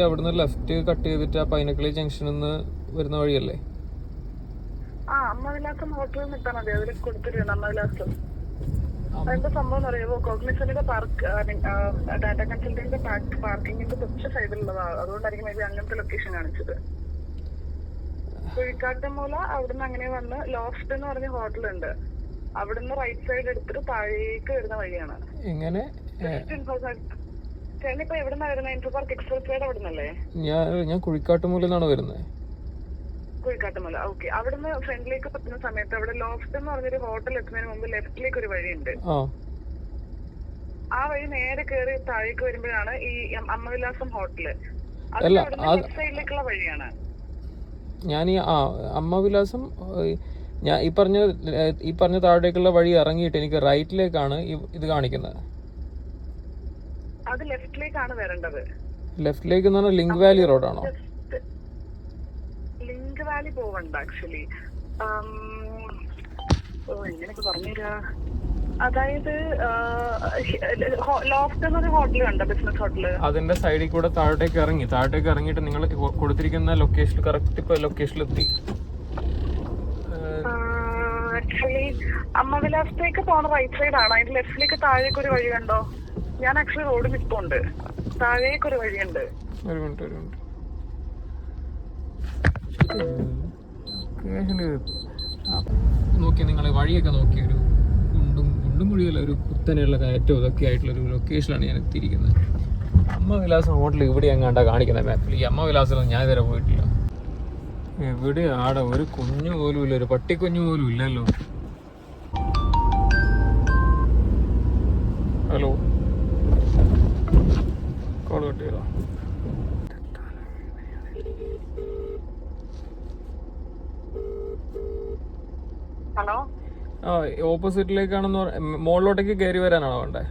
അവിടുന്ന് left cut ചെയ്തിട്ട് ആ പൈനക്കിളി ജംഗ്ഷനിൽ നിന്ന് വരുന്ന വഴിയല്ലേ? അമ്മവിലാസം ഹോട്ടലിൽ നിൽക്കാൻ മതി. അതിൽ കൊടുത്തിട്ടുണ്ട് അമ്മവിലാസം. അതെന്താ സംഭവം എന്ന് അറിയാമോ? കോഗ്നിസന്റിന്റെ ഡാറ്റ കൺസൾട്ടിന്റെ പാർക്കിങ്ങിന്റെ തൊട്ട് സൈഡിലുള്ളതാണ്. അതുകൊണ്ടായിരിക്കും മേ ബി അങ്ങനത്തെ ലൊക്കേഷൻ കാണിച്ചത്. കുഴിക്കാട്ടുമൂല അവിടുന്ന് അങ്ങനെ വന്ന് ലോഫ്റ്റ് എന്ന് പറഞ്ഞ ഹോട്ടലുണ്ട്. അവിടുന്ന് റൈറ്റ് സൈഡ് എടുത്തിട്ട് താഴേക്ക് വരുന്ന വഴിയാണ്. എങ്ങനെ ചേട്ടനിപ്പോ എവിടുന്നാ വരുന്നത്? ഇൻഫോ പാർക്ക് എക്സ്പ്രസ് വേയുടെ അവിടുന്നല്ലേ? ഞാൻ കുഴിക്കാട്ടുമൂലെന്നാണ് വരുന്നത്. കുഴിക്കാട്ടുമല, ഓക്കെ. അവിടുന്ന് ഫ്രണ്ടിലേക്ക് പറ്റുന്ന സമയത്ത് അവിടെ ലോഫ്റ്റ് എന്ന് പറഞ്ഞൊരു ഹോട്ടൽ എത്തുന്നതിന് മുമ്പ് ലെഫ്റ്റിലേക്ക് ഒരു വഴിയുണ്ട്. ആ വഴി നേരെ കയറി താഴേക്ക് വരുമ്പോഴാണ് ഈ അമ്മവിലാസം ഹോട്ടല്. അത് ലെഫ്റ്റ് സൈഡിലേക്കുള്ള വഴിയാണ്. ഞാൻ ഈ അമ്മവിലാസം ഞാൻ ഈ പറഞ്ഞ താഴേക്കുള്ള വഴി ഇറങ്ങിയിട്ട് എനിക്ക് റൈറ്റിലേക്കാണ് ഇത് കാണിക്കുന്നത്. അത് ലെഫ്റ്റിലേക്കാണ് വരേണ്ടത്. ലെഫ്റ്റിലേക്ക് എന്ന് പറഞ്ഞാൽ ലിങ്ക് വാലി റോഡാണോ? ലിങ്ക് വാലി പോവണ്ട ആക്ച്വലി. എങ്ങനെയൊക്കെ പറഞ്ഞുതരാ. അതായത് ലോഫ്റ്റ് എന്നൊരു ഹോട്ടൽ കണ്ടോ? Business hotel. അതിന്റെ സൈഡിൽ കൂടെ താഴോട്ടേക്ക് ഇറങ്ങിയിട്ട് നിങ്ങൾ കൊടുത്തിരിക്കുന്ന ലൊക്കേഷൻ കറക്റ്റ് ഇപ്പൊ ലൊക്കേഷനിലെത്തി. ആക്ച്വലി അമ്മവിലാസത്തേക്ക് പോണ റൈറ്റ് സൈഡ് ആണ്. അതിന്റെ ലെഫ്റ്റിലേക്ക് താഴേക്ക് ഒരു വഴി കണ്ടോ? ഞാൻ ആക്ച്വലി റോഡ് നിൽപ്പുണ്ട്. താഴേക്ക് ഒരു വഴിയുണ്ട്. ഒരു മിനിറ്റ് നോക്കി നിങ്ങൾ വഴിയൊക്കെ നോക്കി ഒരു കുണ്ടും കുഴിയല്ല, ഒരു കുത്തനെയുള്ള കയറ്റവും ഇതൊക്കെ ആയിട്ടുള്ള ഒരു ലൊക്കേഷനാണ് ഞാൻ എത്തിയിരിക്കുന്നത്. അമ്മവിലാസം ഹോട്ടൽ ഇവിടെ എങ്ങാണ്ടാ കാണിക്കുന്ന മാപ്പിൽ. ഈ അമ്മവിലാസം ഞാൻ ഇതുവരെ പോയിട്ടില്ല. എവിടെ ആടെ ഒരു കുഞ്ഞു പോലും ഇല്ല, ഒരു പട്ടിക്കുഞ്ഞു പോലും ഇല്ലല്ലോ. ഹലോ, കോൾ കട്ട് ചെയ്തോ? ഹലോ, ഓപ്പോസിറ്റിലേക്കാണെന്ന് മുകളിലോട്ടേക്ക് കയറി വരാനാണോ വേണ്ടേ?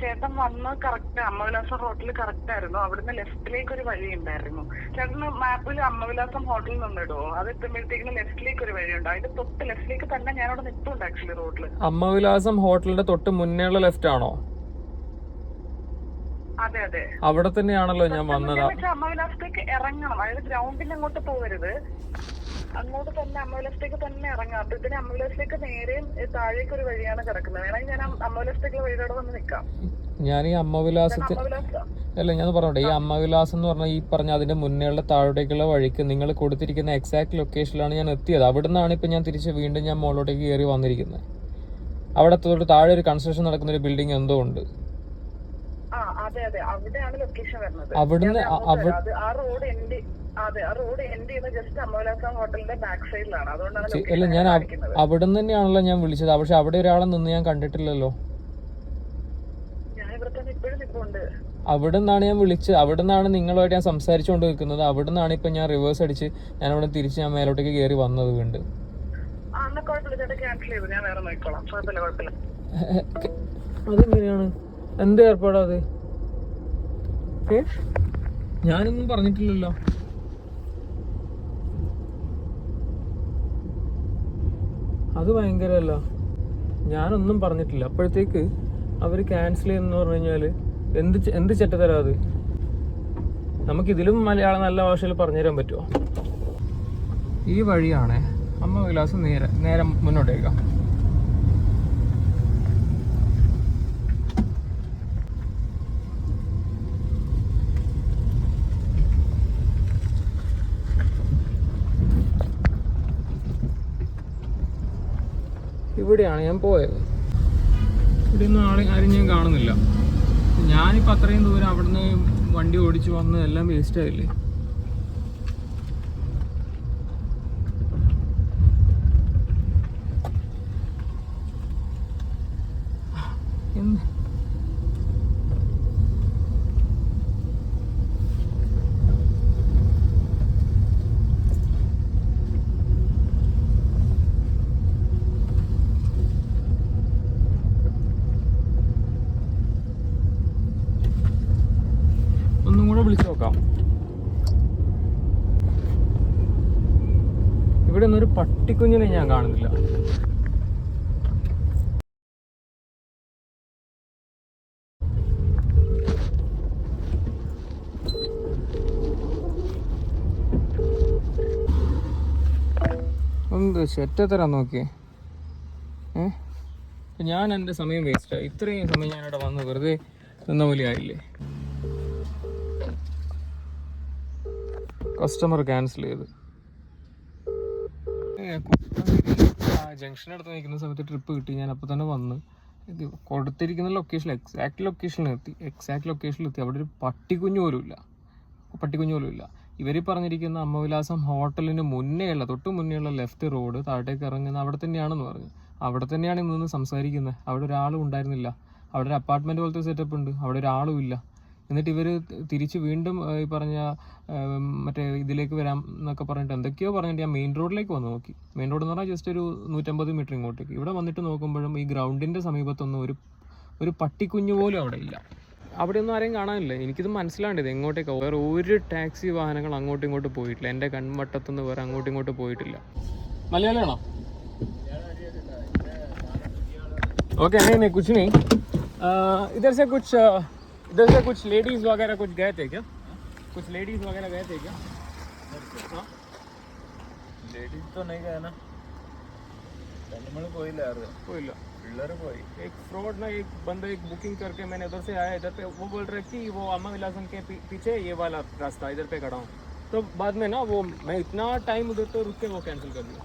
ചേട്ടൻ വന്ന് കറക്റ്റ് അമ്മവിലാസം ഹോട്ടൽ കറക്റ്റ് ആയിരുന്നു. അവിടുന്ന് ലെഫ്റ്റിലേക്ക് ഒരു വഴി ഉണ്ടായിരുന്നു. ചേട്ടന് മാപ്പിൽ അമ്മവിലാസം ഹോട്ടലിൽ നിന്നിടുവോ? അത് എത്തുമ്പോഴത്തേക്കിന് ലെഫ്റ്റിലേക്ക് ഒരു വഴിയുണ്ട്. അതിന്റെ തൊട്ട് ലെഫ്റ്റിലേക്ക് തന്നെ ഞാനവിടെ നിൽപ്പുണ്ട് ആക്ച്വലി റോഡില്. അമ്മവിലാസം ഹോട്ടലിന്റെ തൊട്ട് മുന്നേയുള്ള ലെഫ്റ്റ് ആണോ? അതെ അതെ, അവിടെ തന്നെയാണല്ലോ ഞാൻ വന്നത്. അമ്മവിലാസത്തേക്ക് ഇറങ്ങണം. അതായത് ഗ്രൗണ്ടിന് അങ്ങോട്ട് പോകരുത്, അങ്ങോട്ട് തന്നെ അമ്മവിലാസത്തേക്ക് തന്നെ ഇറങ്ങാം. അപ്പൊ ഇതിന് അമ്മവിലാസത്തേക്ക് നേരെയും താഴേക്ക് ഒരു വഴിയാണ് കിടക്കുന്നത്. വേണമെങ്കിൽ ഞാൻ അമ്മവിലാസത്തേക്ക് വഴിയോടെ വന്ന് നിൽക്കാം. ഞാൻ ഈ അമ്മവിലാസത്തിൽ അല്ല, ഞാൻ പറഞ്ഞോട്ടെ, ഈ അമ്മവിലാസം എന്ന് പറഞ്ഞാൽ ഈ പറഞ്ഞ അതിന്റെ മുന്നേയുള്ള താഴോട്ടേക്കുള്ള വഴിക്ക് നിങ്ങൾ കൊടുത്തിരിക്കുന്ന എക്സാക്ട് ലൊക്കേഷനിലാണ് ഞാൻ എത്തിയത്. അവിടെ നിന്നാണ് ഇപ്പൊ ഞാൻ തിരിച്ച് വീണ്ടും ഞാൻ മുകളിലോട്ടേക്ക് കയറി വന്നിരിക്കുന്നത്. അവിടെ തൊട്ട് താഴെ ഒരു കൺസ്ട്രക്ഷൻ നടക്കുന്ന ഒരു ബിൽഡിംഗ് എന്തോ ഉണ്ട്. അതെ അതെ, അവിടെയാണ് ലൊക്കേഷൻ വരുന്നത്. അവിടുന്ന് ആ റോഡ് എൻഡ് ചെയ്യുന്ന ജസ്റ്റ് അമ്മവിലാസം ഹോട്ടലിന്റെ ബാക്ക് സൈഡിലാണ്. അതുകൊണ്ടാണ് അല്ല, ഞാൻ അവിടുന്ന് തന്നെയാണല്ലോ ഞാൻ വിളിച്ചത്. പക്ഷെ അവിടെ ഒരാളെ നിന്ന് ഞാൻ കണ്ടിട്ടില്ലല്ലോ. ഞാൻ ഇവിടെ തന്നെ ഇപ്പോഴും നിൽപ്പുണ്ട്. അവിടെ നിന്നാണ് ഞാൻ വിളിച്ചത്. അവിടെ നിന്നാണ് നിങ്ങളുമായിട്ട് ഞാൻ സംസാരിച്ചുകൊണ്ട് നിൽക്കുന്നത്. അവിടെ നിന്നാണ് ഇപ്പൊ ഞാൻ റിവേഴ്സ് അടിച്ച് ഞാൻ അവിടെ തിരിച്ച് ഞാൻ മേലോട്ടേക്ക് കയറി വന്നത് വീണ്ടും. അതെങ്ങനെയാണ്? എന്ത് ഏർപ്പാടാ അത്? ഞാനൊന്നും പറഞ്ഞിട്ടില്ലല്ലോ. അത് ഭയങ്കരമല്ല, ഞാനൊന്നും പറഞ്ഞിട്ടില്ല. അപ്പോഴത്തേക്ക് അവർ ക്യാൻസൽ ചെയ്യുന്നു പറഞ്ഞു കഴിഞ്ഞാൽ എന്ത് ചെറ്റത്തരാ അത്? നമുക്കിതിലും മലയാളം നല്ല ഭാഷയിൽ പറഞ്ഞുതരാൻ പറ്റുമോ? ഈ വഴിയാണേ അമ്മവിലാസം നേരെ മുന്നോട്ടേക്കാം. ഇവിടെയാണ് ഞാൻ പോയത്. ഇവിടെ ഒന്നും ആരും ഞാൻ കാണുന്നില്ല. ഞാനിപ്പോൾ അത്രയും ദൂരം അവിടുന്ന് വണ്ടി ഓടിച്ച് വന്ന് എല്ലാം വേസ്റ്റ് ആയില്ലേ? ഒന്നും കൂടെ വിളിച്ചു നോക്കാം. ഇവിടെ ഒന്നും ഒരു പട്ടിക്കുഞ്ഞിനെ ഞാൻ കാണുന്നില്ല. എന്ത് ചെറ്റത്തരാൻ നോക്കിയേ. ഞാൻ എൻ്റെ സമയം വേസ്റ്റായി. ഇത്രയും സമയം ഞാനിവിടെ വന്ന് വെറുതെ നിന്ന പോലെ ആയില്ലേ. കസ്റ്റമർ ക്യാൻസൽ ചെയ്ത്. ജംഗ്ഷൻ അടുത്ത് നിൽക്കുന്ന സമയത്ത് ട്രിപ്പ് കിട്ടി. ഞാൻ അപ്പോൾ തന്നെ വന്ന് കൊടുത്തിരിക്കുന്ന ലൊക്കേഷൻ എക്സാക്ട് ലൊക്കേഷനിലെത്തി. അവിടെ ഒരു പട്ടിക്കുഞ്ഞു പോലും ഇല്ല. ഇവർ പറഞ്ഞിരിക്കുന്ന അമ്മവിലാസം ഹോട്ടലിന് മുന്നേയുള്ള തൊട്ട് മുന്നേയുള്ള ലെഫ്റ്റ് റോഡ് താഴത്തേക്ക് ഇറങ്ങുന്ന അവിടെ തന്നെയാണെന്ന് പറഞ്ഞു. അവിടെ തന്നെയാണ് ഇന്ന് സംസാരിക്കുന്നത്. അവിടെ ഒരാളും ഉണ്ടായിരുന്നില്ല. അവിടെ ഒരു അപ്പാർട്ട്മെൻറ്റ് പോലത്തെ സെറ്റപ്പ് ഉണ്ട്, അവിടെ ഒരാളും ഇല്ല. എന്നിട്ട് ഇവർ തിരിച്ച് വീണ്ടും ഈ പറഞ്ഞ മറ്റേ ഇതിലേക്ക് വരാം എന്നൊക്കെ പറഞ്ഞിട്ട് എന്തൊക്കെയോ പറഞ്ഞിട്ട് ഞാൻ മെയിൻ റോഡിലേക്ക് വന്ന് നോക്കി. മെയിൻ റോഡ് എന്ന് പറഞ്ഞാൽ ജസ്റ്റ് ഒരു 150 മീറ്റർ ഇങ്ങോട്ടേക്ക്. ഇവിടെ വന്നിട്ട് നോക്കുമ്പോഴും ഈ ഗ്രൗണ്ടിൻ്റെ സമീപത്തൊന്നും ഒരു പട്ടിക്കുഞ്ഞു പോലും അവിടെ ഇല്ല. അവിടെ ഒന്നും ആരെയും കാണാനില്ല. എനിക്കിത് മനസ്സിലാണ്ടത് എങ്ങോട്ടേക്ക് വേറെ ഒരു ടാക്സി വാഹനങ്ങൾ അങ്ങോട്ടും ഇങ്ങോട്ടും പോയിട്ടില്ല. എൻ്റെ കൺവട്ടത്തുനിന്ന് വേറെ അങ്ങോട്ടും ഇങ്ങോട്ടും പോയിട്ടില്ല. മലയാളിയാണോ? ओके नहीं कुछ नहीं. इधर से कुछ लेडीज वगैरह कुछ गए थे क्या? कुछ लेडीज वगैरह गए थे क्या? हाँ लेडीज तो नहीं गए ना, कोई एक फ्रॉड ना एक बंदा एक बुकिंग करके मैंने उधर से आया इधर पे. वो बोल रहे कि वो अम्मा विलासन के पीछे ये वाला रास्ता इधर पे खड़ा हूँ. तो बाद में ना वो मैं इतना टाइम उधर तो रुक के वो कैंसिल कर दिया.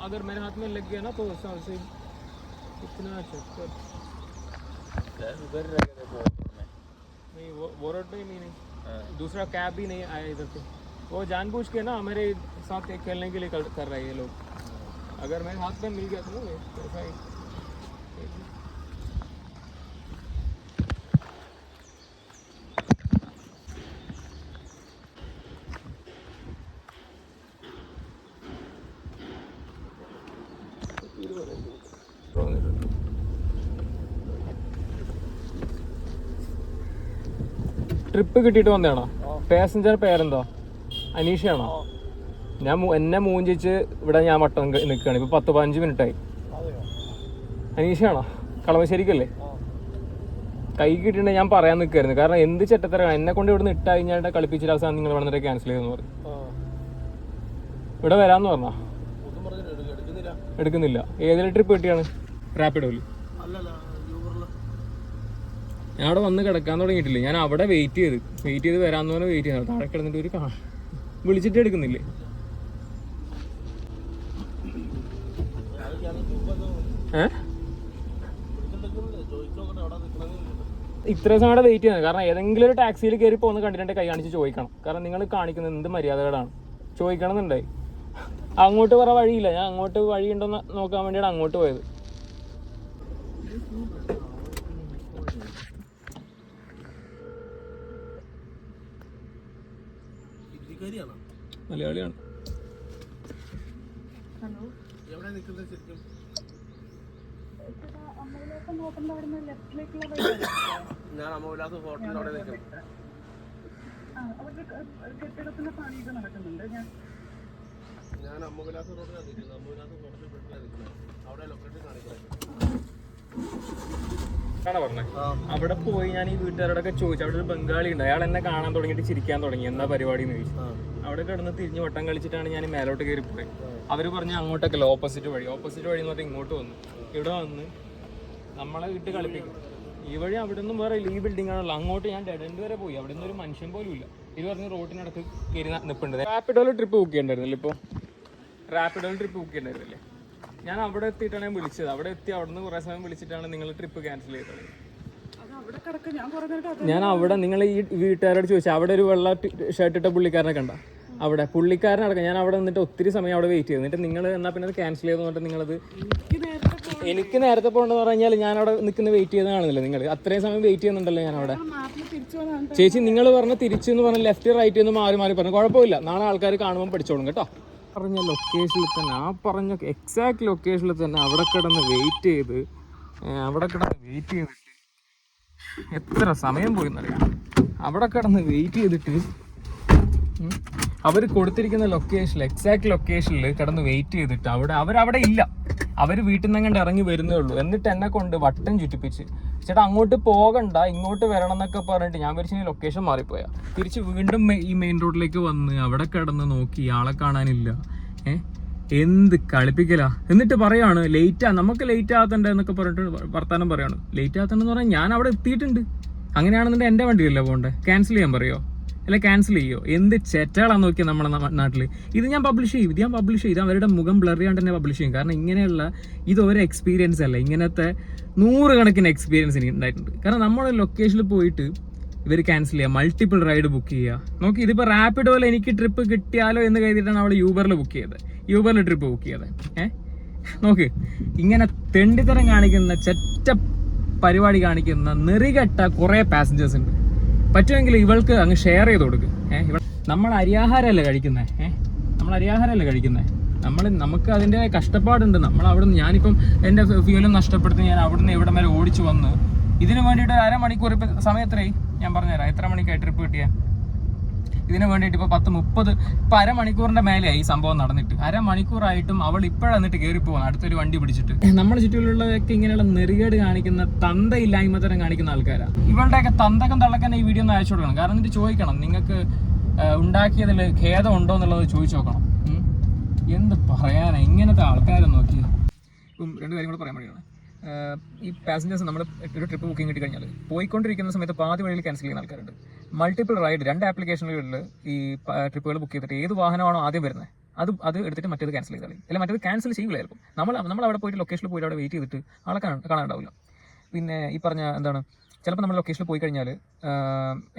अगर मेरे हाथ में लग गया ना तो उससे कितना चक्कर उधर रह गए नहीं. वो रोड पे नहीं दूसरा कैब भी नहीं आया इधर पे. वो जानबूझ के ना मेरे साथ खेलने के लिए कर रहे हैं ये लोग. अगर मेरे हाथ में मिल गया तो ऐसा ही. ട്രിപ്പ് കിട്ടിയിട്ട് വന്നതാണോ? പാസഞ്ചർ പേരെന്തോ? അനീഷയാണോ? എന്നെ മൂഞ്ചിച്ച് ഇവിടെ ഞാൻ വട്ടം നിൽക്കുകയാണ്. ഇപ്പോൾ 10-15 മിനിറ്റായി. അനീഷയാണോ? കളമശ്ശേരിക്കല്ലേ? കൈ കിട്ടിയിട്ടുണ്ടെങ്കിൽ ഞാൻ പറയാൻ നിൽക്കുമായിരുന്നു. കാരണം എന്ത് ചെറ്റത്തരാണ്. എന്നെ കൊണ്ട് ഇവിടെ നിന്ന് ഇട്ട് കഴിഞ്ഞാൽ കളിപ്പിച്ചിട്ട് അവസാനം നിങ്ങൾ വന്നിട്ട് ക്യാൻസൽ ചെയ്തെന്ന് പറയും. ഇവിടെ വരാമെന്ന് പറഞ്ഞാ എടുക്കുന്നില്ല. ഏതൊരു ട്രിപ്പ് കിട്ടിയാണ്? റാപ്പിഡോയിൽ. ഞാൻ അവിടെ വന്ന് കിടക്കാൻ തുടങ്ങിയിട്ടില്ല. ഞാൻ അവിടെ വെയിറ്റ് ചെയ്ത് വരാമെന്ന് പറഞ്ഞാൽ വെയിറ്റ് ചെയ്തു. താഴെ കിടന്നിട്ട് ഒരു വിളിച്ചിട്ട് എടുക്കുന്നില്ലേ. ഇത്രയും സമയം അവിടെ വെയിറ്റ് ചെയ്യുന്നത് കാരണം ഏതെങ്കിലും ഒരു ടാക്സിയിൽ കയറി പോകുന്ന കണ്ടിട്ട് കൈ കാണിച്ച് ചോദിക്കണം. കാരണം നിങ്ങൾ കാണിക്കുന്നത് എന്ത് മര്യാദകളാണ്. ചോദിക്കണം എന്നുണ്ടായി. അങ്ങോട്ട് വേറെ വഴിയില്ല. ഞാൻ അങ്ങോട്ട് വഴിയുണ്ടോന്ന് നോക്കാൻ വേണ്ടിയാണ് അങ്ങോട്ട് പോയത്. മലയാളിയാണ്. ഞാൻ അമ്മവിലാസം ഹോട്ടലിന്റെ അവിടെ നിൽക്കും. ഞാൻ അമ്മവിലാസം റോഡിലാണ് നിൽക്കുന്നത്. അമ്മവിലാസം ഹോട്ടലിൽ നിൽക്കുന്നത്. അവിടെ ലൊക്കേഷൻ കാണിക്കുന്നത്. അവിടെ പോയി ഞാൻ ഈ വീട്ടുകാരോടൊക്കെ ചോദിച്ചു. അവിടെ ഒരു ബംഗാളി ഉണ്ട്. അയാൾ എന്നെ കാണാൻ തുടങ്ങിയിട്ട് ചിരിക്കാൻ തുടങ്ങി. എന്താ പരിപാടി എന്ന് ചോദിച്ചു. അവിടെ കിടന്ന് തിരിഞ്ഞ് വട്ടം കളിച്ചിട്ടാണ് ഞാൻ മേലോട്ട് കയറി പോയി. അവർ പറഞ്ഞ് അങ്ങോട്ടൊക്കെ ഓപ്പോസിറ്റ് വഴി എന്ന് പറഞ്ഞാൽ ഇങ്ങോട്ട് വന്നു. ഇവിടെ വന്ന് നമ്മളെ ഇട്ട് കളിപ്പിക്കും. ഈ വഴി അവിടെ നിന്നും വേറെ ഈ ബിൽഡിംഗ് ആണല്ലോ. അങ്ങോട്ട് ഞാൻ ഡെഡ് എൻഡ് വരെ പോയി. അവിടെ നിന്ന് ഒരു മനുഷ്യൻ പോലും ഇല്ല. ഇത് പറഞ്ഞ് റോഡിനടുത്ത് കയറി നിൽപ്പുണ്ട്. റാപ്പിഡോയിൽ ട്രിപ്പ് ബുക്ക് ചെയ്യണ്ടായിരുന്നില്ല. ഇപ്പോൾ റാപ്പിഡോയിൽ ട്രിപ്പ് ബുക്ക് ചെയ്യണ്ടായിരുന്നില്ലേ? ഞാൻ അവിടെ എത്തിയിട്ടാണ് ഞാൻ വിളിച്ചത്. അവിടെ എത്തി അവിടെ നിന്ന് കുറേ സമയം വിളിച്ചിട്ടാണ് നിങ്ങൾ ട്രിപ്പ് ക്യാൻസൽ ചെയ്തത്. ഞാൻ അവിടെ നിങ്ങൾ ഈ വീട്ടുകാരോട് ചോദിച്ചു. അവിടെ ഒരു വെള്ള ഷർട്ട് ഇട്ട പുള്ളിക്കാരനെ കണ്ട. അവിടെ പുള്ളിക്കാരനടക്കം ഞാൻ അവിടെ നിന്നിട്ട് ഒത്തിരി സമയം അവിടെ വെയിറ്റ് ചെയ്തു. എന്നിട്ട് നിങ്ങൾ എന്നാൽ പിന്നെ അത് ക്യാൻസൽ ചെയ്ത് പറഞ്ഞിട്ട് നിങ്ങളത് എനിക്ക് നേരത്തെ പോകേണ്ടതെന്ന് പറഞ്ഞാൽ ഞാൻ അവിടെ നിൽക്കുന്ന വെയിറ്റ് ചെയ്തതാണെന്നല്ലോ. നിങ്ങൾ അത്രയും സമയം വെയിറ്റ് ചെയ്യുന്നുണ്ടല്ലോ. ഞാൻ അവിടെ ചേച്ചി നിങ്ങൾ പറഞ്ഞ തിരിച്ചു എന്ന് പറഞ്ഞ ലെഫ്റ്റ് റൈറ്റ് എന്ന് മാറി പറഞ്ഞു. കുഴപ്പമില്ല, നാളെ ആൾക്കാർ കാണുമ്പോൾ പഠിച്ചോളും കേട്ടോ. പറഞ്ഞ ലൊക്കേഷനിൽ തന്നെ പറഞ്ഞ എക്സാക്ട് ലൊക്കേഷനിൽ തന്നെ അവിടെ കിടന്ന് വെയിറ്റ് ചെയ്തിട്ട് എത്ര സമയം പോയിന്നറിയാം. അവിടെ കിടന്ന് വെയിറ്റ് ചെയ്തിട്ട് അവർ കൊടുത്തിരിക്കുന്ന ലൊക്കേഷനിൽ എക്സാക്ട് ലൊക്കേഷനിൽ കിടന്ന് വെയിറ്റ് ചെയ്തിട്ട് അവരവിടെ ഇല്ല. അവർ വീട്ടിൽ നിന്ന് കണ്ട് ഇറങ്ങി വരുന്നേ ഉള്ളൂ. എന്നിട്ട് എന്നെ കൊണ്ട് വട്ടം ചുറ്റിപ്പിച്ച് ചേട്ടാ അങ്ങോട്ട് പോകണ്ട ഇങ്ങോട്ട് വരണം എന്നൊക്കെ പറഞ്ഞിട്ട് ഞാൻ വിചാരിച്ചു ലൊക്കേഷൻ മാറിപ്പോയാ. തിരിച്ച് വീണ്ടും ഈ മെയിൻ റോഡിലേക്ക് വന്ന് അവിടെ കിടന്ന് നോക്കി ആളെ കാണാനില്ല. എന്ത് കളിപ്പിക്കലാ. എന്നിട്ട് പറയാണ് നമുക്ക് ലേറ്റ് ആകത്തണ്ട എന്നൊക്കെ പറഞ്ഞിട്ട് വർത്താനം പറയാണ്. ലേറ്റ് ആകത്തണ്ടെന്ന് പറഞ്ഞാൽ ഞാൻ അവിടെ എത്തിയിട്ടുണ്ട്. അങ്ങനെയാണെന്നുണ്ടെങ്കിൽ എൻ്റെ വണ്ടിയല്ല പോകണ്ടേ, ക്യാൻസൽ ചെയ്യാൻ പറയുമോ അല്ലെ ക്യാൻസൽ ചെയ്യോ? എന്ത് ചെറ്റകളാന്ന് നോക്കിയാൽ നമ്മുടെ നാട്ടിൽ. ഇത് ഞാൻ പബ്ലിഷ് ചെയ്യും, ഇത് അവരുടെ മുഖം ബ്ലർ ചെയ്യാണ്ട് തന്നെ പബ്ലിഷ് ചെയ്യും. കാരണം ഇങ്ങനെയുള്ള ഇതൊരു എക്സ്പീരിയൻസ് അല്ല, ഇങ്ങനത്തെ 100 കണക്കിന് എക്സ്പീരിയൻസ് എനിക്ക് ഉണ്ടായിട്ടുണ്ട്. കാരണം നമ്മുടെ ലൊക്കേഷനിൽ പോയിട്ട് ഇവർ ക്യാൻസൽ ചെയ്യുക, മൾട്ടിപ്പിൾ റൈഡ് ബുക്ക് ചെയ്യുക. നോക്കി, ഇതിപ്പോൾ റാപ്പിഡോയിൽ എനിക്ക് ട്രിപ്പ് കിട്ടിയാലോ എന്ന് കരുതിയിട്ടാണ് അവൾ യൂബറിൽ ബുക്ക് ചെയ്തത്, യൂബറിൽ ട്രിപ്പ് ബുക്ക് ചെയ്തത്. നോക്ക്, ഇങ്ങനെ തെണ്ടിത്തരം കാണിക്കുന്ന ചെറ്റ പരിപാടി കാണിക്കുന്ന നെറികെട്ട കുറേ പാസഞ്ചേഴ്സ് ഉണ്ട്. പറ്റുമെങ്കിൽ ഇവൾക്ക് അങ്ങ് ഷെയർ ചെയ്ത് കൊടുക്കുക. നമ്മൾ അരിയാഹാരമല്ലേ കഴിക്കുന്നത്, നമുക്ക് അതിൻ്റെ കഷ്ടപ്പാടുണ്ട്. നമ്മൾ അവിടുന്ന്, ഞാനിപ്പം എൻ്റെ ഫ്യൂലും നഷ്ടപ്പെടുത്തി ഞാൻ അവിടുന്ന് ഇവിടെ വരെ ഓടിച്ചു വന്ന് ഇതിന് വേണ്ടിയിട്ട് അരമണിക്കൂർ, ഇപ്പം സമയം എത്രയായി ഞാൻ പറഞ്ഞുതരാം, എത്ര മണിക്കായി ട്രിപ്പ് കിട്ടിയ. ഇതിന് വേണ്ടിയിട്ട് ഇപ്പോൾ 10:30, ഇപ്പം അരമണിക്കൂറിൻ്റെ മേലെയായി ഈ സംഭവം നടന്നിട്ട്. അരമണിക്കൂറായിട്ടും അവൾ ഇപ്പോഴാണ് എന്നിട്ട് കയറി പോകുന്നത് അടുത്തൊരു വണ്ടി പിടിച്ചിട്ട്. നമ്മുടെ ചുറ്റിലുള്ളതൊക്കെ ഇങ്ങനെയുള്ള നെറികേട് കാണിക്കുന്ന, തന്തയില്ലായ്മ തരം കാണിക്കുന്ന ആൾക്കാരാണ്. ഇവളുടെയൊക്കെ തന്തകം തള്ളക്കാൻ ഈ വീഡിയോ ഒന്ന് അയച്ചു കൊടുക്കണം. കാരണം എന്നിട്ട് ചോദിക്കണം, നിങ്ങൾക്ക് ഉണ്ടാക്കിയതിൽ ഖേദം ഉണ്ടോ എന്നുള്ളത് ചോദിച്ചു നോക്കണം. എന്ത് പറയാനാ ഇങ്ങനത്തെ ആൾക്കാരെ നോക്കി. ഇപ്പം 2 കാര്യം കൂടെ പറയാൻ വേണ്ടിയാണ്. ഈ പാസഞ്ചേഴ്സ് നമ്മൾ ഒരു ട്രിപ്പ് ബുക്കിംഗ് കിട്ടി കഴിഞ്ഞാൽ പോയിക്കൊണ്ടിരിക്കുന്ന സമയത്ത് പാതി വഴിയിൽ ക്യാൻസൽ ചെയ്യുന്ന ആൾക്കാരുണ്ട്. മൾട്ടിപ്പിൾ റൈഡ് 2 ആപ്ലിക്കേഷനുകളിൽ ഈ ട്രിപ്പുകൾ ബുക്ക് ചെയ്തിട്ട് ഏത് വാഹനമാണോ ആദ്യം വരുന്നത് അത് എടുത്തിട്ട് മറ്റേത് ക്യാൻസൽ ചെയ്താൽ, അല്ലെങ്കിൽ മറ്റേത് ക്യാൻസൽ ചെയ്യില്ലായിരിക്കും. നമ്മൾ അവിടെ പോയിട്ട് ലൊക്കേഷനിൽ പോയിട്ട് അവിടെ വെയിറ്റ് ചെയ്തിട്ട് ആളെ കാണാനുണ്ടാവില്ല. പിന്നെ ഈ പറഞ്ഞ എന്താണ്, ചിലപ്പോൾ നമ്മൾ ലൊക്കേഷനിൽ പോയി കഴിഞ്ഞാൽ,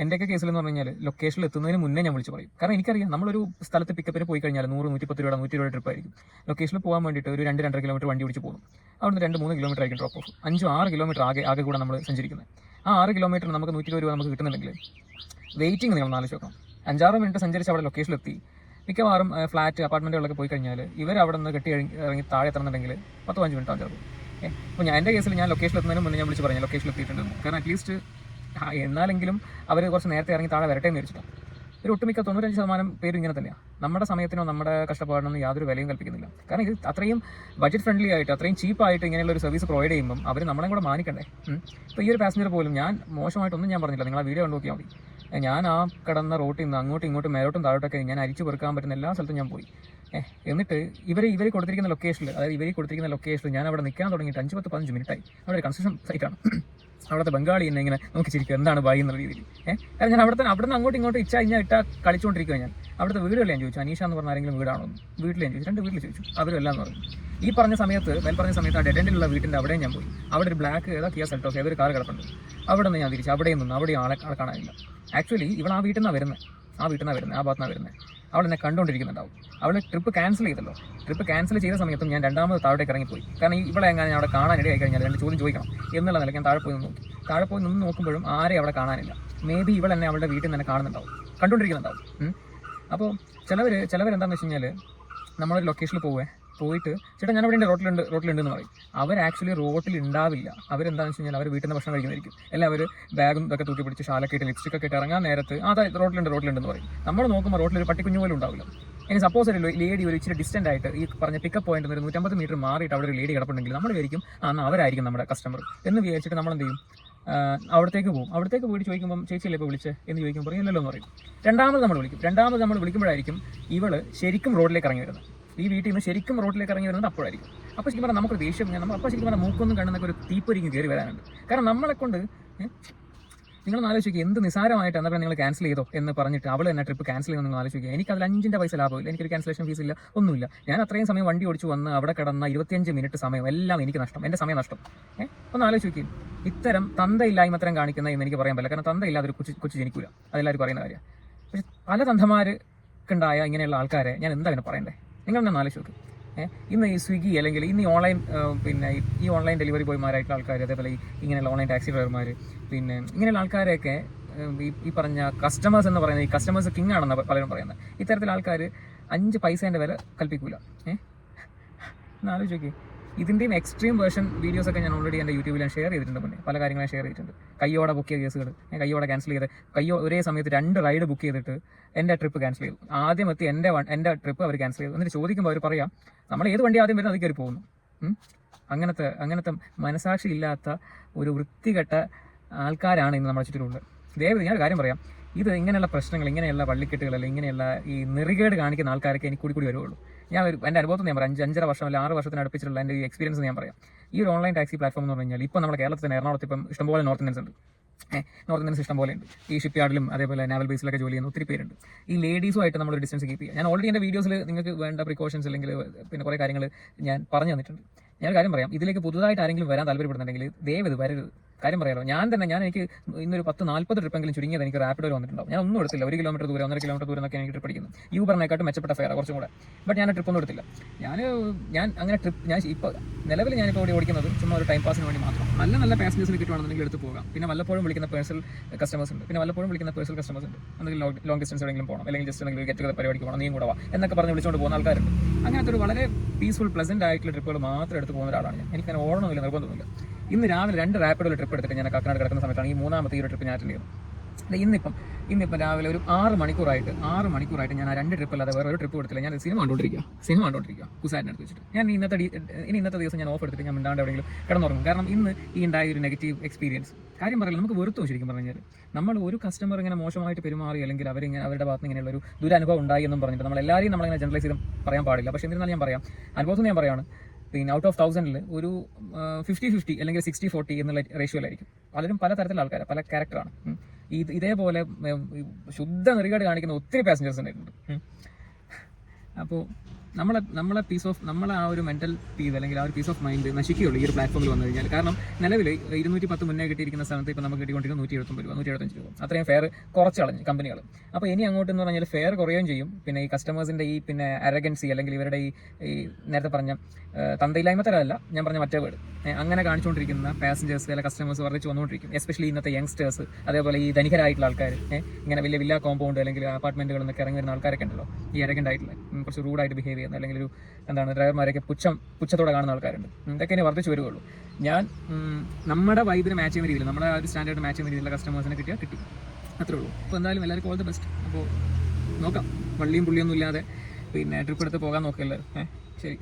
എൻ്റെയൊക്കെ കേസിൽ എന്ന് പറഞ്ഞു കഴിഞ്ഞാൽ ലൊക്കേഷനിൽ എത്തുന്നതിന് മുന്നേ ഞാൻ വിളിച്ച് പറയും. കാരണം എനിക്കറിയാം, നമ്മളൊരു സ്ഥലത്ത് പിക്കപ്പിന് പോയി കഴിഞ്ഞാൽ 100-110 രൂപ 120 ട്രിപ്പ് ആയിരിക്കും. ലൊക്കേഷനിൽ പോകാൻ വേണ്ടിയിട്ട് ഒരു 2-2.5 കിലോമീറ്റർ വണ്ടി പിടിച്ച് പോകും. അവിടുന്ന് 2-3 കിലോമീറ്റർ ആയിരിക്കും ഡ്രോപ്പ് ഓഫ്. 5-6 കിലോമീറ്റർ ആകെ കൂടെ നമ്മൾ സഞ്ചരിക്കുന്നത്. ആ 6 കിലോമീറ്റർ നമുക്ക് 120 രൂപ നമുക്ക് കിട്ടുന്നുണ്ടെങ്കിൽ വെയിറ്റിംഗ് നിങ്ങൾ ആലോചിച്ച് നോക്കാം. 5-6 മിനിറ്റ് സഞ്ചരിച്ച് അവിടെ ലൊക്കേഷനിലെത്തി. മിക്കവാറും ഫ്ലാറ്റ് അപ്പാർട്ട്മെൻറ്റുകളൊക്കെ പോയി കഴിഞ്ഞാൽ ഇവർ അവിടെ നിന്ന് കെട്ടി ഇറങ്ങി താഴെ എത്തണമെന്നുണ്ടെങ്കിൽ 10-15 മിനിറ്റ് ആവും ചിലപ്പോൾ. അപ്പോൾ എൻ്റെ കേസിൽ ഞാൻ ലൊക്കേഷനിൽ എത്തുന്നതിന് മുന്നേ ഞാൻ വിളിച്ച് പറഞ്ഞു ലൊക്കേഷനിൽ എത്തിയിട്ടുണ്ടെന്ന്. കാരണം അറ്റ്ലീസ്റ്റ് എന്നാലെങ്കിലും അവർ കുറച്ച് നേരത്തെ ഇറങ്ങി താഴെ വരട്ടെ എന്ന് വെച്ചിട്ടാണ്. ഒരു ഒട്ടുമിക്ക 95% പേരും ഇങ്ങനെ തന്നെയാണ്. നമ്മുടെ സമയത്തിനോ നമ്മുടെ കഷ്ടപ്പാടിനൊന്നും യാതൊരു വിലയും കൽപ്പിക്കുന്നില്ല. കാരണം ഇത് അത്രയും ബഡ്ജറ്റ് ഫ്രണ്ട്ലി ആയിട്ട്, അത്രയും ചീപ്പായിട്ട് ഇങ്ങനെയുള്ള ഒരു സർവീസ് പ്രൊവൈഡ് ചെയ്യുമ്പം അവർ നമ്മളെ കൂടെ മാനിക്കണ്ടേ. ഇപ്പോൾ ഈ ഒരു പാസഞ്ചർ പോലും ഞാൻ മോശമായിട്ടൊന്നും ഞാൻ പറഞ്ഞില്ല, നിങ്ങൾ ആ വീഡിയോ കണ്ടു നോക്കിയാൽ മതി. ഞാൻ ആ കിടന്ന റോട്ടിൽ നിന്ന് അങ്ങോട്ടും ഇങ്ങോട്ടും മേലോട്ടും താഴോട്ടൊക്കെ ഞാൻ അരിച്ചു പെറുക്കാൻ പറ്റുന്ന എല്ലാ സ്ഥലത്തും ഞാൻ പോയി. എന്നിട്ട് ഇവർ കൊടുത്തിരിക്കുന്ന ലൊക്കേഷനിൽ, അതായത് ഇവർ കൊടുത്തിരിക്കുന്ന ലൊക്കേഷനിൽ ഞാൻ അവിടെ നിൽക്കാൻ തുടങ്ങിയിട്ട് 5-15 മിനിറ്റായി. അവിടെ ഒരു കൺസ്ട്രക്ഷൻ സൈറ്റാണ്. അവിടുത്തെ ബംഗാളി എന്നെ ഇങ്ങനെ നോക്കി ചിരിക്കും, എന്താണ് ബായി എന്നുള്ള രീതിയിൽ. കാരണം ഞാൻ അവിടുന്ന് അങ്ങോട്ടും ഇങ്ങോട്ടും ഇട്ടാ കളിച്ചുകൊണ്ടിരിക്കുക. ഞാൻ അവിടുത്തെ വീടുകൾ ഞാൻ ചോദിച്ചു, അനീഷ എന്ന് പറഞ്ഞ ആരെങ്കിലും വീടാണോ വീട്ടിൽ ഞാൻ ചോദിച്ചു. 2 വീട്ടിൽ ചോദിച്ചു, അവരും എല്ലാം പറഞ്ഞു. ഈ പറഞ്ഞ സമയത്ത് ആ ഡെഡ് എൻഡിലുള്ള വീട്ടിൻ്റെ അവിടെയും ഞാൻ പോയി. അവിടെ ഒരു ബ്ലാക്ക് കിയ സെൽറ്റോസ് ഏതൊരു കാർ കിടപ്പുണ്ട്. അവിടെ നിന്ന് ഞാൻ തിരിച്ചു, അവിടെയും നിന്ന്, അവിടെയും ആളെ കാണാനില്ല. ആക്ച്വലി ഇവൾ ആ വീട്ടിൽ നിന്നാണ് വരുന്നത്, ആ ഭാഗത്തുനിന്നാണ് വരുന്നത്. അവൾ എന്നെ കണ്ടുകൊണ്ടിരിക്കുന്നുണ്ടാവും. അവൾ ട്രിപ്പ് ക്യാൻസൽ ചെയ്തല്ലോ. ട്രിപ്പ് ക്യാൻസൽ ചെയ്ത സമയത്തും ഞാൻ 2ാമത് താഴേക്ക് ഇറങ്ങിപ്പോയി. കാരണം ഇവിടെ എങ്ങനെ അവിടെ കാണാനിടയായി കഴിഞ്ഞാൽ 2 ചോദ്യം ചോദിക്കണം എന്നുള്ള നിലയ്ക്ക് ഞാൻ താഴെ പോയി നിന്ന് നോക്കുമ്പോഴും ആരെയും അവിടെ കാണാനില്ല. മേ ബി ഇവൾ എന്നെ അവളുടെ വീട്ടിൽ നിന്ന് തന്നെ കാണുന്നുണ്ടാവും, കണ്ടുകൊണ്ടിരിക്കുന്നുണ്ടാവും. അപ്പോൾ ചിലവരെന്താണെന്ന് വെച്ച് കഴിഞ്ഞാൽ നമ്മളൊരു ലൊക്കേഷനിൽ പോയിട്ട് ചേട്ടാ ഞാൻ അവിടെ റോട്ടിലുണ്ടെന്ന് പറയും. അവർ ആക്ച്വലി റോട്ടിൽ ഉണ്ടാവില്ല. അവരെന്താണെന്ന് വെച്ച് കഴിഞ്ഞാൽ അവർ വീട്ടിൽ നിന്ന് ഭക്ഷണം കഴിക്കുന്നതായിരിക്കും. എല്ലാം അവർ ബാഗും ഇതൊക്കെ തൂക്കി പിടിച്ച് ഷാലൊക്കെ ഇട്ട് ലിപ്സ്റ്റിക്കൊക്കെ ഇട്ട് ഇറങ്ങാൻ നേരത്ത് അതായത് റോട്ടിലുണ്ടെന്ന് പറയും. നമ്മൾ നോക്കുമ്പോൾ റോട്ടിലൊരു പട്ടിക്കുഞ്ഞു പോലും ഉണ്ടാവില്ല. ഇനി സപ്പോസ് ഒരു ലേഡി ഒരു ഇച്ചിരി ഡിസ്റ്റൻ്റ് ആയിട്ട് ഈ പറഞ്ഞ പിക്കപ്പ് പോയിന്റ് ഒരു 150 മീറ്റർ മാറിയിട്ട് അവിടെ ഒരു ലേഡി കിടപ്പുണ്ടെങ്കിൽ നമ്മൾ വിചാരിക്കും അവരായിരിക്കും നമ്മുടെ കസ്റ്റമർ എന്ന് വിചാരിച്ചിട്ട് നമ്മൾ എന്ത് ചെയ്യും, അവിടത്തേക്ക് പോയിട്ട് ചോദിക്കുമ്പോൾ ചേച്ചിയല്ലേ ഇപ്പോൾ വിളിച്ചേ എന്ന് ചോദിക്കുമ്പോൾ പറയില്ലല്ലോ എന്ന് പറയും. 2ാമത് നമ്മൾ വിളിക്കുമ്പോഴായിരിക്കും ഇവള് ശരിക്കും റോഡിലേക്ക് ഇറങ്ങി വരുന്നത്. ഈ വീട്ടിൽ നിന്ന് ശരിക്കും റോഡിലേക്ക് ഇറങ്ങി വരുന്നത് അപ്പോഴായിരിക്കും. അപ്പോൾ ശരിക്കും പറഞ്ഞാൽ നമുക്കൊരു ദേഷ്യം, അപ്പോൾ ശരിക്കും പറഞ്ഞാൽ മൂക്കൊന്നും കണ്ണൊക്കെ ഒരു തീപ്പൊരിക്കും കയറി വരാനുണ്ട്. കാരണം നമ്മളെ കൊണ്ട് നിങ്ങൾ ആലോചിക്കുക, എന്ത് നിസാരമായിട്ട് എന്നാൽ നിങ്ങൾ ക്യാൻസൽ ചെയ്തോ എന്ന് പറഞ്ഞിട്ട് അവൾ തന്നെ ട്രിപ്പ് ക്യാൻസൽ ചെയ്യുമെന്ന് നിങ്ങൾ ആലോചിക്കുക. എനിക്ക് അതിൽ 5 പൈസ ലാഭമില്ല, എനിക്കൊരു ക്യാൻസലേഷൻ ഫീസ് ഇല്ല, ഒന്നുമില്ല. ഞാൻ അത്രയും സമയം വണ്ടി ഓടിച്ച് വന്ന് അവിടെ കിടന്ന 25 മിനിറ്റ് സമയം എല്ലാം എനിക്ക് നഷ്ടം, എൻ്റെ സമയം നഷ്ടം. ഒന്ന് ആലോചിക്കുകയും ഇത്തരം തന്തയില്ലായ്മ അത്തരം കാണിക്കുന്ന എന്ന് എനിക്ക് പറയാൻ പറ്റില്ല. കാരണം തന്തയില്ലാതെ ഒരു കൊച്ചു ജനിക്കൂല, അതെല്ലാവരും പറയുന്ന കാര്യം. പക്ഷെ പല തന്തമാർക്കുണ്ടായ ഇങ്ങനെയുള്ള ആൾക്കാരെ ഞാൻ എന്താ പിന്നെ പറയണ്ടേ? നിങ്ങൾ തന്നെ ആലോചിച്ച് നോക്ക്. ഇന്ന് ഈ സ്വിഗ്ഗി അല്ലെങ്കിൽ ഇന്ന് ഈ ഓൺലൈൻ ഈ ഓൺലൈൻ ഡെലിവറി ബോയ്മാരായിട്ടുള്ള ആൾക്കാർ, അതേപോലെ ഇങ്ങനെയുള്ള ഓൺലൈൻ ടാക്സി ഡ്രൈവർമാർ, പിന്നെ ഇങ്ങനെയുള്ള ആൾക്കാരെയൊക്കെ ഈ പറഞ്ഞ കസ്റ്റമേഴ്സ് എന്ന് പറയുന്നത്, ഈ കസ്റ്റമേഴ്സ് കിങ് ആണെന്ന് പലരും പറയുന്നത്. ഇത്തരത്തിലുള്ള ആൾക്കാർ 5 പൈസേൻ്റെ വില കൽപ്പിക്കൂല. എന്ന് ആലോചിച്ച് നോക്കി. ഇതിൻ്റെയും എക്സ്ട്രീം വേർഷൻ വീഡിയോസൊക്കെ ഞാൻ ഓൾറെഡി എൻ്റെ യൂട്യൂബിൽ ഞാൻ ഷെയർ ചെയ്തിട്ടുണ്ട്. മുന്നേ പല കാര്യങ്ങളും ഷെയർ ചെയ്തിട്ടുണ്ട്. കയ്യോടെ ബുക്ക് ചെയ്ത കേസുകൾ, കയ്യോടെ ക്യാൻസൽ ചെയ്ത് ഒരേ സമയത്ത് 2 റൈഡ് ബുക്ക് ചെയ്തിട്ട് എൻ്റെ ട്രിപ്പ് ക്യാൻസൽ ചെയ്തു. ആദ്യം എത്തി എൻ്റെ ട്രിപ്പ് അവർ ക്യാൻസൽ ചെയ്തു. എന്നിട്ട് ചോദിക്കുമ്പോൾ അവർ പറയാം നമ്മൾ ഏത് വണ്ടി ആദ്യം വരുന്നത് അത് കയറി പോകുന്നു. അങ്ങനത്തെ മനസാക്ഷി ഇല്ലാത്ത ഒരു വൃത്തികെട്ട ആൾക്കാരാണ് ഇന്ന് നമ്മുടെ ചുറ്റിലുള്ളത്. ദയവ് ഞാൻ ഒരു കാര്യം പറയാം, ഇത് ഇങ്ങനെയുള്ള പ്രശ്നങ്ങൾ, ഇങ്ങനെയുള്ള വള്ളിക്കെട്ടുകൾ, അല്ലെങ്കിൽ ഇങ്ങനെയുള്ള ഈ നെറികേട് കാണിക്കുന്ന ആൾക്കാരൊക്കെ എനിക്ക് കൂടി വരുള്ളൂ. ഞാൻ എൻ്റെ അനുഭവത്തിൽ ഞാൻ പറയാം, 5-5.5 വർഷം അല്ലെങ്കിൽ 6 വർഷത്തിന് അടുപ്പിച്ചിട്ടുള്ള എൻ്റെ ഈ എക്സ്പീരിയൻസ് ഞാൻ പറയാം. ഈ ഒരു ഓൺലൈൻ ടാക്സി പ്ലാറ്റ്ഫോം എന്ന് പറഞ്ഞു കഴിഞ്ഞാൽ ഇപ്പോൾ നമ്മുടെ കേരളത്തിൽ എറണാകുളത്ത് ഇപ്പം ഇഷ്ടംപോലെ നോർത്ത് ഇന്ത്യൻസ് ഉണ്ട്. നോർത്ത് ഇന്ത്യൻസ് ഇഷ്ടം പോലെ ഉണ്ട്. ഈ ഷിപ്പ് യാർഡിലും അതേപോലെ നാവൽ ബേസിലൊക്കെ ജോലി ചെയ്യുന്ന ഒത്തിരി പേരുണ്ട്. ഈ ലേഡീസുമായിട്ട് നമ്മൾ ഡിസ്റ്റൻസ് കീപ്പ് ചെയ്യുക. ഞാൻ ഓൾറെഡി എൻ്റെ വീഡിയോസിൽ നിങ്ങൾക്ക് വേണ്ട പ്രിക്കോഷൻസ് അല്ലെങ്കിൽ പിന്നെ കുറേ കാര്യങ്ങൾ ഞാൻ പറഞ്ഞു തന്നിട്ടുണ്ട്. ഞാൻ കാര്യം പറയാം, ഇതിലേക്ക് പുതുതായിട്ട് ആരെങ്കിലും വരാൻ താല്പര്യപ്പെടുന്നുണ്ടെങ്കിൽ ദയവ് ഇത് വരരുത്. കാര്യം പറയാമല്ലോ, ഞാൻ എനിക്ക് ഇന്നൊരു 10-40 ട്രിപ്പെങ്കിലും ചുരുങ്ങിയത് എനിക്ക് റാപ്പിഡോയിൽ വന്നിട്ടുണ്ടാവും. ഞാൻ ഒന്നും എടുത്തില്ല. 1 കിലോമീറ്റർ ദൂരം, 1.5 കിലോമീറ്റർ ദൂരം എന്നൊക്കെ എനിക്ക് ട്രിപ്പ് അടിക്കുന്നത്. യൂബറിനെക്കാട്ടും മെച്ചപ്പെട്ട ഫെയർ കുറച്ചും കൂടെ. ബട്ട് ഞാൻ ട്രിപ്പ് ഒന്നും എടുത്തില്ല. ഞാൻ അങ്ങനെ ട്രിപ്പ് ഞാൻ ഇപ്പോൾ നിലവിൽ ഞാനിപ്പോൾ ഓടിക്കുന്നത് ചുമ്മാ ഒരു ടൈം പാസിന് വേണ്ടി മാത്രം. നല്ല പാസഞ്ചേഴ്സിന് കിട്ടുവാണെന്നുണ്ടെങ്കിൽ എടുത്ത് പോകാം. പിന്നെ വല്ലപ്പോഴും വിളിക്കുന്ന പേഴ്സണൽ കസ്റ്റമേഴ്സ് ഉണ്ട്. എന്തെങ്കിലും ലോങ് ഡിസ്റ്റൻസ് എവിടെയെങ്കിലും പോകണം, അല്ലെങ്കിൽ ജസ്റ്റ് എന്തെങ്കിലും ഗെറ്റ് ടുഗദർ പരിപാടിക്ക് പോകണം, നീയും കൂടെ വാ എന്നൊക്കെ പറഞ്ഞ് വിളിച്ചുകൊണ്ട് പോകുന്ന ആൾക്കാരുണ്ട്. അങ്ങനത്തെ ഒരു വളരെ പീസ്ഫുൾ പ്ലസന്റ് ആയിട്ടുള്ള ട്രിപ്പുകൾ മാത്രം എടുത്ത് പോകുന്ന ഒരാളാണ് ഞാൻ. എനിക്ക് അങ്ങനെ ഓടണമെന്നില്ല, നിർബന്ധമില്ല. ഇന്ന് രാവിലെ 2 റാപ്പിഡോയിൽ ട്രിപ്പ് എടുത്തിട്ട് ഞാൻ കാക്കനാട് കിടക്കുന്ന സമയത്താണ് ഈ 3ാമത്തെ ഈ ഒരു ട്രിപ്പ് ഞാൻ അറ്റൻഡ് ചെയ്യുന്നത്. ഇന്നിപ്പം രാവിലെ ഒരു 6 മണിക്കൂറായിട്ട് ഞാൻ ആ 2 ട്രിപ്പ് അല്ലാതെ വേറെ ഒരു ട്രിപ്പ് എടുത്തില്ല. ഞാൻ സിനിമ കണ്ടുകൊണ്ടിരിക്കുക കുസാറ്റിന് അടുത്ത് വെച്ചിട്ട്. ഞാൻ ഇന്നത്തെ ദിവസം ഞാൻ ഓഫ് എടുത്തിട്ട് ഞാൻ മിണ്ടാണ്ട് എവിടെയെങ്കിലും കിടന്നുറങ്ങും. കാരണം ഇന്ന് ഈ ഉണ്ടായ ഒരു നെഗറ്റീവ് എക്സ്പീരിയൻസ് കാര്യം പറയില്ല, നമുക്ക് വെറുത്തു ശരിക്കും പറഞ്ഞു കഴിഞ്ഞാൽ. നമ്മൾ ഒരു കസ്റ്റമർ ഇങ്ങനെ മോശമായിട്ട് പെരുമാറി, അല്ലെങ്കിൽ അവരുടെ ഭാഗത്ത് ഇങ്ങനെയുള്ള ഒരു ദുരനുഭവം ഉണ്ടായി എന്നും പറഞ്ഞിട്ട് നമ്മളെല്ലാവരെയും നമ്മളിങ്ങനെ ജനറലൈസ് ചെയ്ത് പറയാൻ പാടില്ല. പക്ഷേ എന്നിരുന്നാലും ഞാൻ പറയാം, അനുഭവത്തിൽ ഞാൻ പറയുകയാണ്, പിന്നെ ഔട്ട് ഓഫ് 1000 ഒരു 50-50 അല്ലെങ്കിൽ 60-40 എന്നുള്ള റേഷ്യോയിലായിരിക്കും. പലരും പല തരത്തിലുള്ള ആൾക്കാരാണ്, പല ക്യാരക്ടറാണ്. ഇതേപോലെ ശുദ്ധ നെറികേട് കാണിക്കുന്ന ഒത്തിരി പാസഞ്ചേഴ്സ് ഉണ്ടായിട്ടുണ്ട്. അപ്പോൾ നമ്മളെ ആ ഒരു മെന്റൽ പീസ് അല്ലെങ്കിൽ ആ ഒരു പീസ് ഓഫ് മൈൻഡ് നശിക്കുകയുള്ളൂ ഈ ഒരു പ്ലാറ്റ്ഫോമിൽ വന്നു കഴിഞ്ഞാൽ. കാരണം നിലവിൽ 210 മുന്നേ കിട്ടിയിരിക്കുന്ന സ്ഥാനത്ത് ഇപ്പോൾ നമുക്ക് കിട്ടിക്കൊണ്ടിരിക്കുന്ന 179 രൂപ, 175 രൂപ, അത്രയും ഫെയർ കുറച്ച് കളഞ്ഞു കമ്പനികൾ. അപ്പോൾ ഇനി അങ്ങോട്ട് എന്ന് പറഞ്ഞാൽ ഫെയർ കുറയുകയും ചെയ്യും. പിന്നെ ഈ കസ്റ്റമേഴ്സിൻ്റെ ഈ പിന്നെ അരഗൻസി അല്ലെങ്കിൽ ഇവരുടെ ഈ നേരത്തെ പറഞ്ഞ തന്തയില്ലായ്മ തരമല്ല ഞാൻ പറഞ്ഞ മറ്റേ വേർഡ്, അങ്ങനെ കാണിച്ചുകൊണ്ടിരിക്കുന്ന പാസഞ്ചേഴ്സ് അല്ലെങ്കിൽ കസ്റ്റമേഴ്സ് വർദ്ധിച്ച് വന്നുകൊണ്ടിരിക്കും. എസ്പെഷ്യലി ഇന്നത്തെ യങ്സ്റ്റേഴ്സ്, അതേപോലെ ഈ ധനികരായിട്ടുള്ള ആൾക്കാർ, ഇങ്ങനെ വലിയ വില്ല കോമ്പൗണ്ട് അല്ലെങ്കിൽ അപ്പാർട്ട്മെന്റുകളിൽ നിന്നൊക്കെ ഇറങ്ങി വരുന്ന ആൾക്കാരൊക്കെ ഉണ്ടല്ലോ, ഈ അരഗൻ്റ് ആയിട്ടുള്ള കുറച്ച് റൂഡായിട്ട് ബിഹേവ് ചെയ്യുന്ന, അല്ലെങ്കിൽ ഒരു ഡ്രൈവർമാരൊക്കെ പുച്ഛത്തോടെ കാണുന്ന ആൾക്കാരുണ്ട്. ഇതൊക്കെ ഇനി വർദ്ധിച്ച് വരുള്ളൂ. ഞാൻ നമ്മുടെ വൈബിന് മാച്ച് ചെയ്യുന്ന രീതിയിൽ, നമ്മുടെ ആ ഒരു സ്റ്റാൻഡേർഡ് മാച്ച് ചെയ്യുന്ന രീതിയിലുള്ള കസ്റ്റമേഴ്സിനെ കിട്ടി, അത്രേ ഉള്ളൂ. അപ്പോൾ എന്തായാലും എല്ലാവർക്കും ഓൾ ദി ബെസ്റ്റ്. അപ്പോൾ നോക്കാം, വള്ളിയും പുള്ളിയൊന്നും ഇല്ലാതെ പിന്നെ ട്രിപ്പ് എടുത്ത് പോകാൻ നോക്കില്ല. ശരി.